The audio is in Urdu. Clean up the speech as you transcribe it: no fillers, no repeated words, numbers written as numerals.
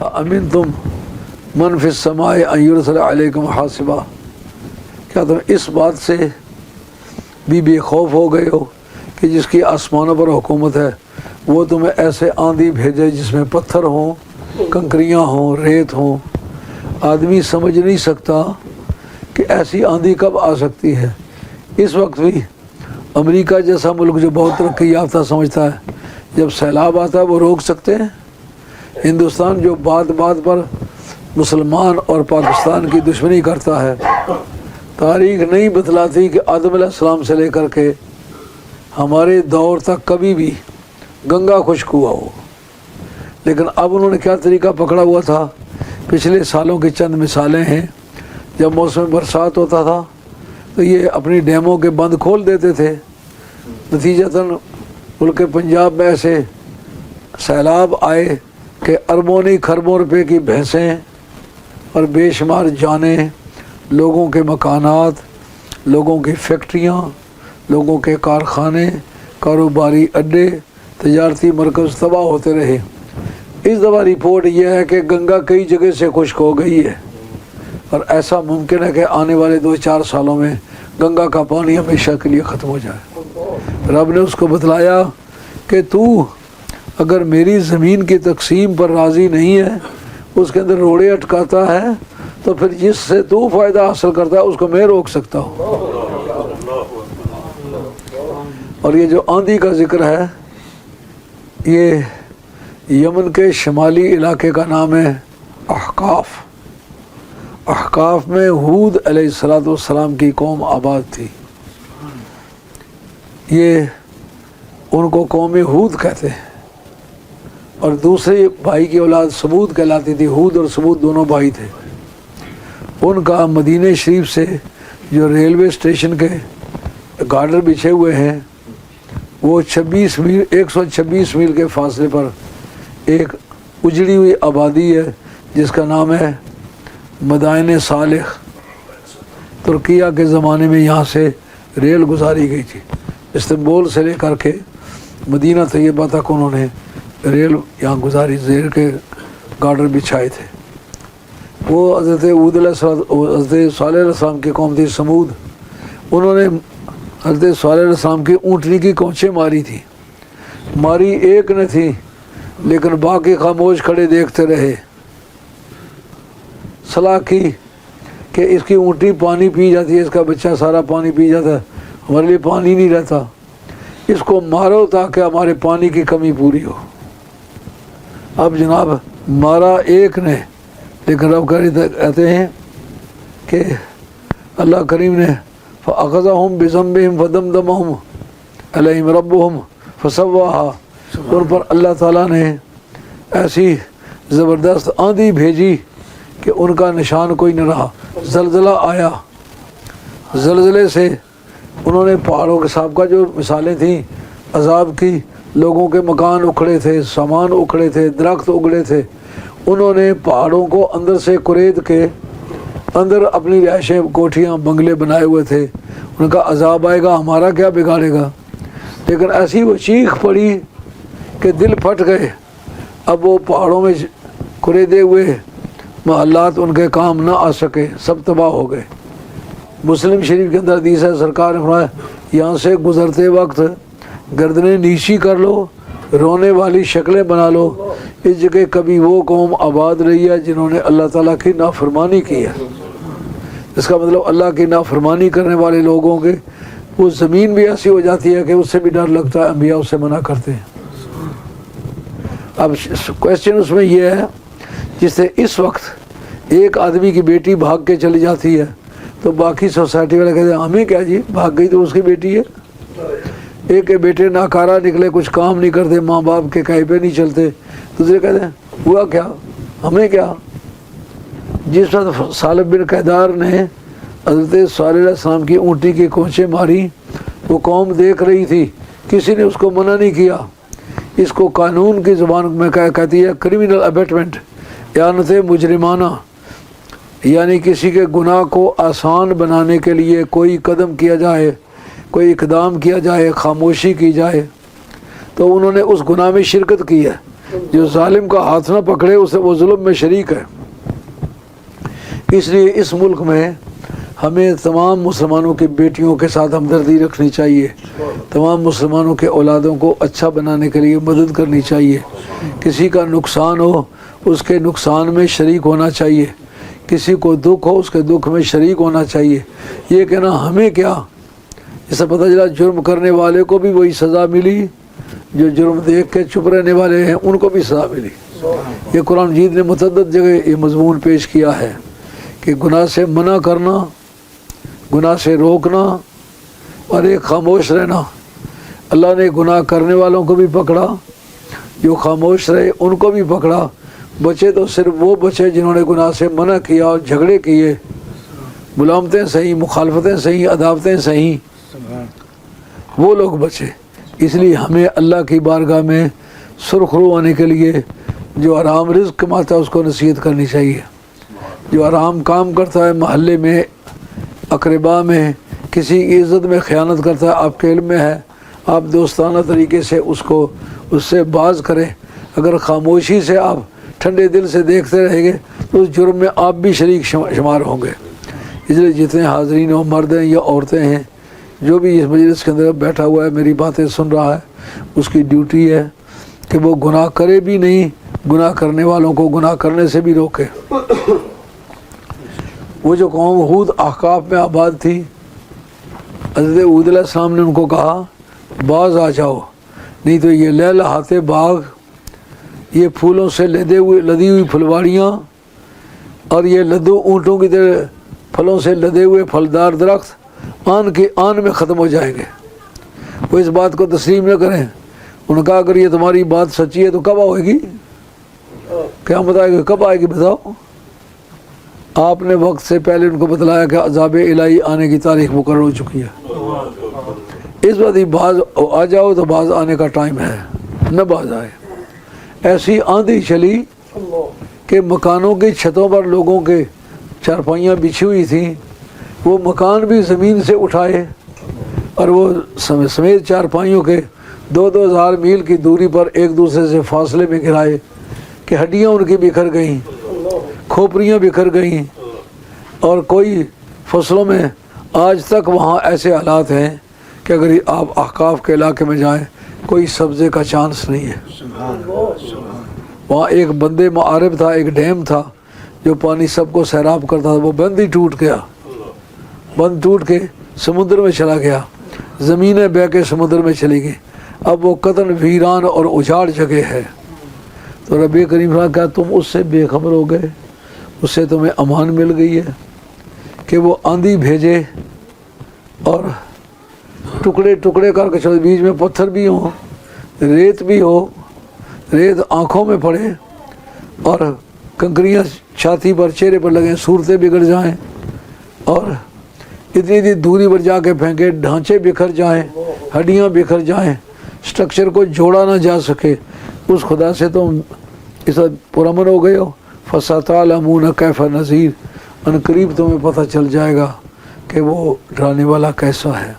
امین تم من فی السماء ان یرسل علیکم حاصبا، کیا تم اس بات سے بھی بے خوف ہو گئے ہو کہ جس کی آسمانوں پر حکومت ہے وہ تمہیں ایسے آندھی بھیجے جس میں پتھر ہوں، کنکریاں ہوں، ریت ہوں؟ آدمی سمجھ نہیں سکتا کہ ایسی آندھی کب آ سکتی ہے۔ اس وقت بھی امریکہ جیسا ملک جو بہت ترقی یافتہ سمجھتا ہے، جب سیلاب آتا ہے وہ روک سکتے ہیں؟ ہندوستان جو بات بات پر مسلمان اور پاکستان کی دشمنی کرتا ہے، تاریخ نہیں بتلاتی کہ آدم علیہ السلام سے لے کر کے ہمارے دور تک کبھی بھی گنگا خشک ہوا ہو۔ لیکن اب انہوں نے کیا طریقہ پکڑا ہوا تھا؟ پچھلے سالوں کی چند مثالیں ہیں۔ جب موسم برسات ہوتا تھا تو یہ اپنی ڈیموں کے بند کھول دیتے تھے، نتیجتاً ملک پنجاب میں ایسے سیلاب آئے کہ اربوں نہیں کھربوں روپے کی بھینسیں اور بے شمار جانیں، لوگوں کے مکانات، لوگوں کی فیکٹریاں، لوگوں کے کارخانے، کاروباری اڈے، تجارتی مرکز تباہ ہوتے رہے۔ اس دفعہ رپورٹ یہ ہے کہ گنگا کئی جگہ سے خشک ہو گئی ہے، اور ایسا ممکن ہے کہ آنے والے 2-4 سالوں میں گنگا کا پانی ہمیشہ کے لیے ختم ہو جائے۔ رب نے اس کو بتلایا کہ تو اگر میری زمین کی تقسیم پر راضی نہیں ہے، اس کے اندر روڑے اٹکاتا ہے، تو پھر جس سے تو فائدہ حاصل کرتا ہے اس کو میں روک سکتا ہوں۔ اور یہ جو آندھی کا ذکر ہے، یہ یمن کے شمالی علاقے کا نام ہے احقاف۔ احقاف میں ہود علیہ السلام کی قوم آباد تھی۔ یہ ان کو قوم ہود کہتے ہیں، اور دوسرے بھائی کی اولاد سمود کہلاتی تھی۔ ہود اور سمود دونوں بھائی تھے۔ ان کا مدینہ شریف سے جو ریلوے اسٹیشن کے گارڈر بچھے ہوئے ہیں، وہ 126 میل کے فاصلے پر ایک اجڑی ہوئی آبادی ہے جس کا نام ہے مدائن صالح۔ ترکیہ کے زمانے میں یہاں سے ریل گزاری گئی تھی، استنبول سے لے کر کے مدینہ طیبہ تک انہوں نے ریل یہاں گزاری، زیر کے گارڈر بچھائے تھے۔ وہ حضرت صالح علیہ السلام کی قوم تھی سمود۔ انہوں نے حضرت صالح علیہ السلام کی اونٹنی کی کونچیں ماری تھی، ماری ایک نے تھی، لیکن باقی خاموش کھڑے دیکھتے رہے۔ صلاح کی کہ اس کی اونٹنی پانی پی جاتی ہے، اس کا بچہ سارا پانی پی جاتا ہے، ہمارے لیے پانی نہیں رہتا، اس کو مارو تاکہ ہمارے پانی کی کمی پوری ہو۔ اب جناب مارا ایک نے، لیکن رب کہتے ہیں کہ اللہ کریم نے فَأَخَذَهُمْ بِذَنبِهِمْ فَدَمْدَمَهُمْ عَلَيْهِمْ رَبُّهُمْ فَسَوَّاهَا۔ ان پر اللہ تعالیٰ نے ایسی زبردست آندھی بھیجی کہ ان کا نشان کوئی نہ رہا۔ زلزلہ آیا، زلزلے سے انہوں نے پہاڑوں کے سابقہ جو مثالیں تھیں عذاب کی، لوگوں کے مکان اکھڑے تھے، سامان اکھڑے تھے، درخت اگڑے تھے، انہوں نے پہاڑوں کو اندر سے کرید کے اندر اپنی رہائشیں، کوٹھیاں، بنگلے بنائے ہوئے تھے۔ ان کا عذاب آئے گا، ہمارا کیا بگاڑے گا؟ لیکن ایسی وہ چیخ پڑی کہ دل پھٹ گئے۔ اب وہ پہاڑوں میں کریدے ہوئے محلات ان کے کام نہ آ سکے، سب تباہ ہو گئے۔ مسلم شریف کے اندر حدیث ہے، سرکار نے فرمایا یہاں سے گزرتے وقت گردنیں نیچی کر لو، رونے والی شکلیں بنا لو، اس جگہ کبھی وہ قوم آباد رہی ہے جنہوں نے اللہ تعالیٰ کی نافرمانی کی ہے۔ اس کا مطلب اللہ کی نافرمانی کرنے والے لوگوں کے وہ زمین بھی ایسی ہو جاتی ہے کہ اس سے بھی ڈر لگتا ہے، انبیاء اس سے منع کرتے ہیں۔ اب کویسچن اس میں یہ ہے، جس سے اس وقت ایک آدمی کی بیٹی بھاگ کے چلی جاتی ہے تو باقی سوسائٹی والے کہتے ہیں ہمیں کیا جی، بھاگ گئی تو اس کی بیٹی ہے۔ ایک کے بیٹے ناکارہ نکلے، کچھ کام نہیں کرتے، ماں باپ کے کہیں پہ نہیں چلتے، دوسرے کہتے ہیں ہوا کیا، ہمیں کیا۔ جس وقت صالح بن قیدار نے حضرت صالح علیہ السلام کی اونٹی کی کونچیں ماری، وہ قوم دیکھ رہی تھی، کسی نے اس کو منع نہیں کیا۔ اس کو قانون کی زبان میں کہتی ہے کرمنل ابیٹمنٹ، اعانت مجرمانہ، یعنی کسی کے گناہ کو آسان بنانے کے لیے کوئی قدم کیا جائے، کوئی اقدام کیا جائے، خاموشی کی جائے۔ تو انہوں نے اس گناہ میں شرکت کی ہے، جو ظالم کا ہاتھ نہ پکڑے اسے وہ ظلم میں شریک ہے۔ اس لیے اس ملک میں ہمیں تمام مسلمانوں کی بیٹیوں کے ساتھ ہمدردی رکھنی چاہیے، تمام مسلمانوں کے اولادوں کو اچھا بنانے کے لیے مدد کرنی چاہیے، کسی کا نقصان ہو اس کے نقصان میں شریک ہونا چاہیے، کسی کو دکھ ہو اس کے دکھ میں شریک ہونا چاہیے۔ یہ کہنا ہمیں کیا، اس سے پتہ چلا جرم کرنے والے کو بھی وہی سزا ملی، جو جرم دیکھ کے چپ رہنے والے ہیں ان کو بھی سزا ملی۔ یہ قرآن مجید نے متعدد جگہ یہ مضمون پیش کیا ہے کہ گناہ سے منع کرنا، گناہ سے روکنا اور ایک خاموش رہنا۔ اللہ نے گناہ کرنے والوں کو بھی پکڑا، جو خاموش رہے ان کو بھی پکڑا۔ بچے تو صرف وہ بچے جنہوں نے گناہ سے منع کیا اور جھگڑے کیے، ملامتیں صحیح، مخالفتیں صحیح، عداوتیں صحیح، وہ لوگ بچے۔ اس لیے ہمیں اللہ کی بارگاہ میں سرخ رو ہونے کے لیے جو آرام رزق کماتا ہے اس کو نصیحت کرنی چاہیے، جو آرام کام کرتا ہے محلے میں، اقربا میں، کسی کی عزت میں خیانت کرتا ہے، آپ کے علم میں ہے، آپ دوستانہ طریقے سے اس سے باز کریں۔ اگر خاموشی سے آپ ٹھنڈے دل سے دیکھتے رہیں گے تو اس جرم میں آپ بھی شریک شمار ہوں گے۔ اس لیے جتنے حاضرین ہو، مرد ہیں یا عورتیں ہیں، جو بھی اس مجلس کے اندر بیٹھا ہوا ہے میری باتیں سن رہا ہے، اس کی ڈیوٹی ہے کہ وہ گناہ کرے بھی نہیں، گناہ کرنے والوں کو گناہ کرنے سے بھی روکے۔ وہ جو قوم ہود احقاف میں آباد تھی، حضرت ہود علیہ السلام نے ان کو کہا باز آ جاؤ، نہیں تو یہ لہلہاتے باغ، یہ پھولوں سے لدی ہوئی پھلواریاں اور یہ لدو اونٹوں کی طرح پھلوں سے لدے ہوئے پھلدار درخت آن کے آن میں ختم ہو جائیں گے۔ وہ اس بات کو تسلیم نہ کریں۔ انہوں نے کہا اگر یہ تمہاری بات سچی ہے تو کب آئے گی؟ کیا بتائے گا کب آئے گی بتاؤ؟ آپ نے وقت سے پہلے ان کو بتلایا کہ عذاب الہی آنے کی تاریخ مقرر ہو چکی ہے۔ اس بات ہی بعض آ جاؤ تو بعض آنے کا ٹائم ہے، نہ بعض آئے۔ ایسی آندھی چلی کہ مکانوں کی چھتوں پر لوگوں کے چارپائیاں بچھی ہوئی تھیں، وہ مکان بھی زمین سے اٹھائے اور وہ سمیت چارپائیوں کے 2,000 میل کی دوری پر ایک دوسرے سے فاصلے میں گرائے کہ ہڈیاں ان کی بکھر گئیں، کھوپڑیاں بکھر گئیں، اور کوئی فصلوں میں آج تک وہاں ایسے حالات ہیں کہ اگر آپ احقاف کے علاقے میں جائیں کوئی سبزے کا چانس نہیں ہے۔ وہاں ایک بندے معارب تھا، ایک ڈیم تھا جو پانی سب کو سیراب کرتا تھا، وہ بند ہی ٹوٹ گیا، بند ٹوٹ کے سمندر میں چلا گیا، زمینیں بہہ کے سمندر میں چلی گئی۔ اب وہ قطن ویران اور اجاڑ جگہ ہے۔ تو رب کریم نے کہا تم اس سے بے خبر ہو گئے، اس سے تمہیں امان مل گئی ہے کہ وہ آندھی بھیجے اور ٹکڑے ٹکڑے کر کے چلے، بیچ میں پتھر بھی ہوں، ریت بھی ہو، ریت آنکھوں میں پڑے اور کنکریاں چھاتی پر چہرے پر لگیں، صورتیں بگڑ جائیں اور اتنی دوری پر جا کے پھینکے، ڈھانچے بکھر جائیں، ہڈیاں بکھر جائیں، سٹرکچر کو جوڑا نہ جا سکے۔ اس خدا سے تم اس وقت پرامن ہو گئے ہو، فَسَتَعْلَمُونَ كَيْفَ نَذِيرٌ، ان قریب تمہیں پتہ چل جائے گا کہ وہ ڈرانے والا کیسا ہے۔